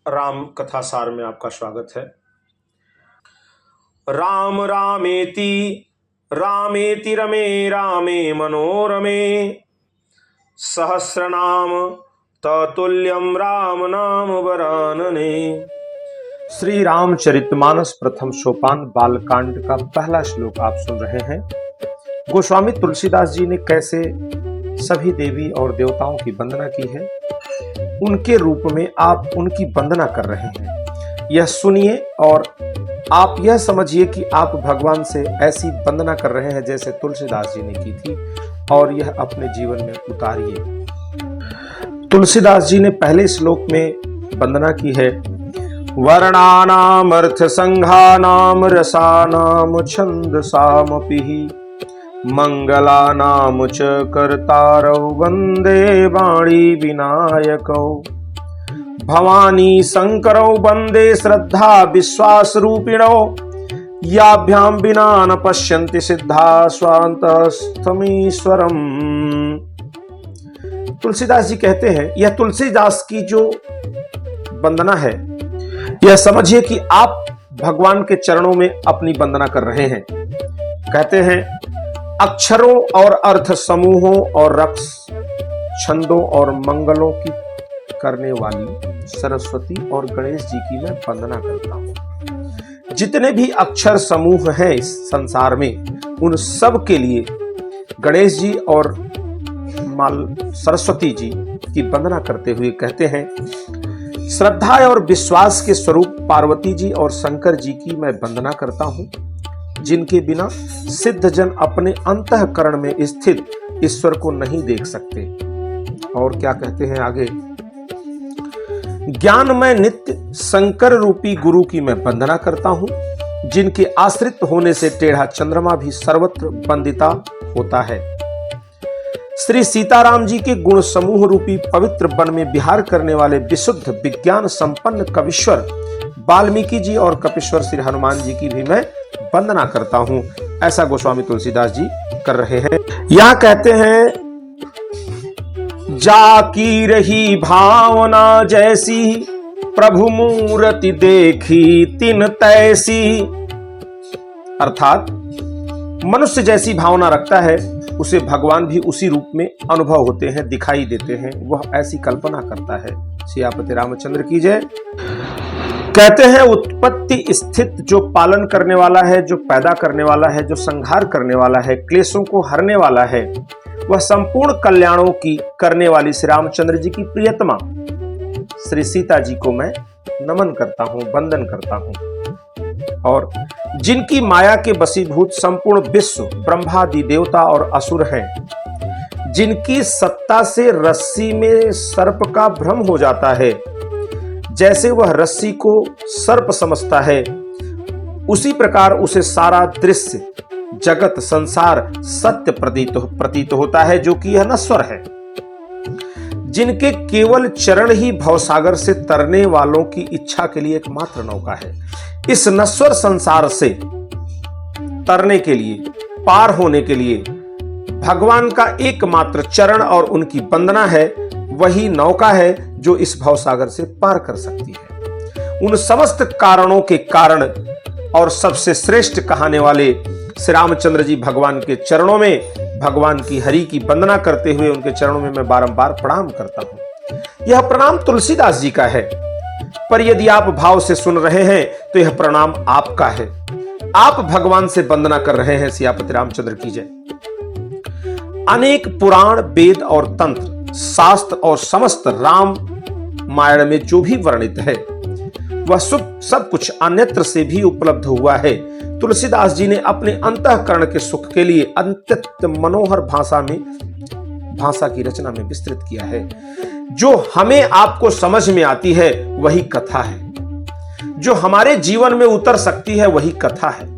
राम कथा सार में आपका स्वागत है। राम रामेति रामेति रमे रामे मनोरमे सहस्रनाम ततुल्यम राम नाम वरानने। श्री रामचरितमानस प्रथम सोपान बालकांड का पहला श्लोक आप सुन रहे हैं। गोस्वामी तुलसीदास जी ने कैसे सभी देवी और देवताओं की वंदना की है, उनके रूप में आप उनकी वंदना कर रहे हैं। यह सुनिए और आप यह समझिए कि आप भगवान से ऐसी वंदना कर रहे हैं जैसे तुलसीदास जी ने की थी, और यह अपने जीवन में उतारिए। तुलसीदास जी ने पहले श्लोक में वंदना की है, वर्णानाम अर्थ संघानाम रसानाम छंदसामपि मंगलानाम च कर्तारौ वंदे वाणी विनायकौ भवानी शंकरौ वंदे श्रद्धा विश्वास रूपिणौ याभ्याम विना न पश्यन्ति सिद्धा स्वान्तस्थमीश्वरम। तुलसीदास जी कहते हैं, यह तुलसीदास की जो वंदना है, यह समझिए कि आप भगवान के चरणों में अपनी वंदना कर रहे हैं। कहते हैं, अक्षरों और अर्थ समूहों और रक्स छंदों और मंगलों की करने वाली सरस्वती और गणेश जी की मैं वंदना करता हूं। जितने भी अक्षर समूह हैं इस संसार में, उन सब के लिए गणेश जी और सरस्वती जी की वंदना करते हुए कहते हैं, श्रद्धा और विश्वास के स्वरूप पार्वती जी और शंकर जी की मैं वंदना करता हूं, जिनके बिना सिद्ध जन अपने अंतःकरण में स्थित ईश्वर को नहीं देख सकते। और क्या कहते हैं आगे, ज्ञानमय नित्य शंकर रूपी गुरु की मैं वंदना करता हूं, जिनके आश्रित होने से टेढ़ा चंद्रमा भी सर्वत्र वंदिता होता है। श्री सीताराम जी के गुण समूह रूपी पवित्र वन में विहार करने वाले विशुद्ध विज्ञान संपन्न कवीश्वर वाल्मीकि जी और कपीश्वर श्री हनुमान जी की भी मैं वंदना करता हूं। ऐसा गोस्वामी तुलसीदास जी कर रहे हैं। यहां कहते हैं, जाकी रही भावना जैसी प्रभु मूर्ति देखी तिन तैसी। अर्थात मनुष्य जैसी भावना रखता है, उसे भगवान भी उसी रूप में अनुभव होते हैं, दिखाई देते हैं, वह ऐसी कल्पना करता है। सियापति रामचंद्र की जय। कहते हैं, उत्पत्ति स्थित जो पालन करने वाला है, जो पैदा करने वाला है, जो संहार करने वाला है, क्लेशों को हरने वाला है, वह संपूर्ण कल्याणों की करने वाली श्री रामचंद्र जी की प्रियतमा श्री सीता जी को मैं नमन करता हूं, वंदन करता हूं। और जिनकी माया के वशीभूत संपूर्ण विश्व ब्रह्मादि देवता और असुर हैं, जिनकी सत्ता से रस्सी में सर्प का भ्रम हो जाता है, जैसे वह रस्सी को सर्प समझता है, उसी प्रकार उसे सारा दृश्य जगत संसार सत्य प्रतीत होता है, जो कि यह नश्वर है। जिनके केवल चरण ही भवसागर से तरने वालों की इच्छा के लिए एकमात्र नौका है। इस नश्वर संसार से तरने के लिए, पार होने के लिए भगवान का एकमात्र चरण और उनकी वंदना है, वही नौका है जो इस भवसागर से पार कर सकती है। उन समस्त कारणों के कारण और सबसे श्रेष्ठ कहाने वाले श्री रामचंद्र जी भगवान के चरणों में भगवान की हरि की वंदना करते हुए उनके चरणों में मैं बारंबार प्रणाम करता हूं। यह प्रणाम तुलसीदास जी का है, पर यदि आप भाव से सुन रहे हैं तो यह प्रणाम आपका है। आप भगवान से वंदना कर रहे हैं। सियापति रामचंद्र की जय। अनेक पुराण, वेद और तंत्र, शास्त्र और समस्त रामायण में जो भी वर्णित है, वह सब कुछ अन्यत्र से भी उपलब्ध हुआ है। तुलसीदास जी ने अपने अंतःकरण के सुख के लिए अत्यंत मनोहर भाषा की रचना में विस्तृत किया है। जो हमें आपको समझ में आती है वही कथा है, जो हमारे जीवन में उतर सकती है वही कथा है।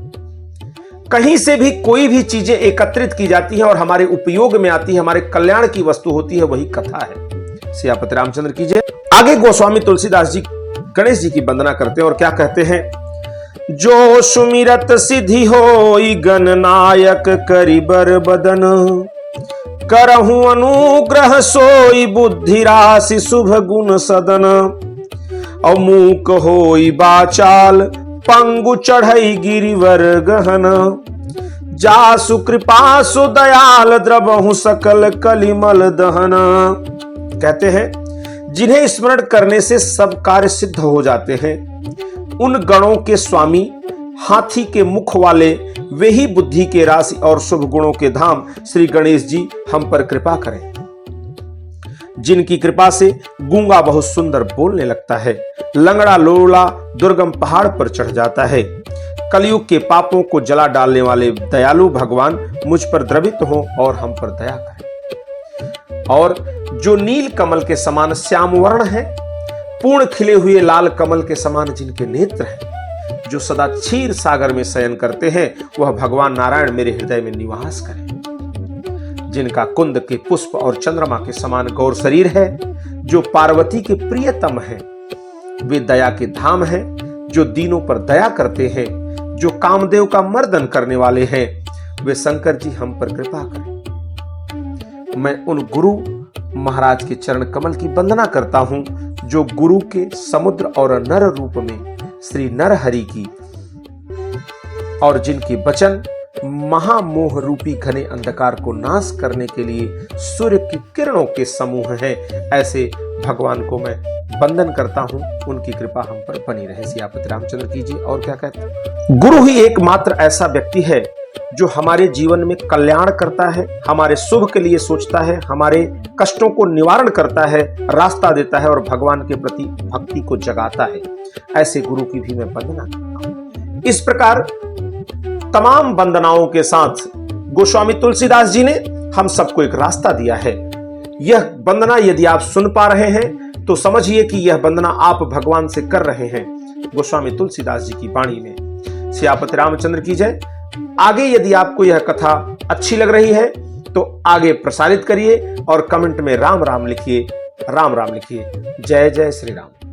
कहीं से भी कोई भी चीजें एकत्रित की जाती हैं और हमारे उपयोग में आती है, हमारे कल्याण की वस्तु होती है, वही कथा है। सियापति रामचंद्र की जय। आगे गोस्वामी तुलसीदास जी गणेश जी की वंदना करते हैं और क्या कहते हैं, जो सुमिरत सिद्धि होई गणनायक करिबर बदन, करहु अनुग्रह सोई बुद्धि राशि शुभ गुण सदन, और मूक होई बाचाल, पंगु चढ़ई गिरिवर गहन। जासु कृपा सु दयाल, द्रवहु सकल कलिमल दहन। कहते हैं जिन्हें स्मरण करने से सब कार्य सिद्ध हो जाते हैं, उन गणों के स्वामी, हाथी के मुख वाले, वे ही बुद्धि के राशि और शुभ गुणों के धाम श्री गणेश जी हम पर कृपा करें। जिनकी कृपा से गूंगा बहुत सुंदर बोलने लगता है, लंगड़ा लोला दुर्गम पहाड़ पर चढ़ जाता है। कलयुग के पापों को जला डालने वाले दयालु भगवान मुझ पर द्रवित हो और हम पर दया करें। और जो नील कमल के समान श्याम वर्ण है, पूर्ण खिले हुए लाल कमल के समान जिनके नेत्र हैं, जो सदा क्षीर सागर में शयन करते हैं, वह भगवान नारायण मेरे हृदय में निवास करें। जिनका कुंद के पुष्प और चंद्रमा के समान गौर शरीर है, जो पार्वती के प्रियतम है, वे दया के धाम हैं। जो दीनों पर दया करते हैं, जो कामदेव का मर्दन करने वाले हैं, वे शंकर जी हम पर कृपा करें। मैं उन गुरु महाराज के चरण कमल की वंदना करता हूं, जो गुरु के समुद्र और नर रूप में श्री नरहरि की, और जिनके वचन महामोह रूपी घने अंधकार को नाश करने के लिए सूर्य की किरणों के समूह हैं, ऐसे भगवान को मैं वंदन करता हूं। उनकी कृपा हम पर बनी रहे। सियापति रामचंद्र की जी। और क्या कहते हैं, गुरु ही एकमात्र ऐसा व्यक्ति है जो हमारे जीवन में कल्याण करता है, हमारे शुभ के लिए सोचता है, हमारे कष्टों को निवारण करता है, रास्ता देता है और भगवान के प्रति भक्ति को जगाता है। ऐसे गुरु की भी मैं वंदना करता हूं। इस प्रकार तमाम वंदनाओं के साथ गोस्वामी तुलसीदास जी ने हम सबको एक रास्ता दिया है। यह वंदना यदि आप सुन पा रहे हैं तो समझिए कि यह वंदना आप भगवान से कर रहे हैं, गोस्वामी तुलसीदास जी की वाणी में। सियापति रामचंद्र की जय। आगे यदि आपको यह कथा अच्छी लग रही है तो आगे प्रसारित करिए और कमेंट में राम राम लिखिए, राम राम लिखिए। जय जय श्री राम।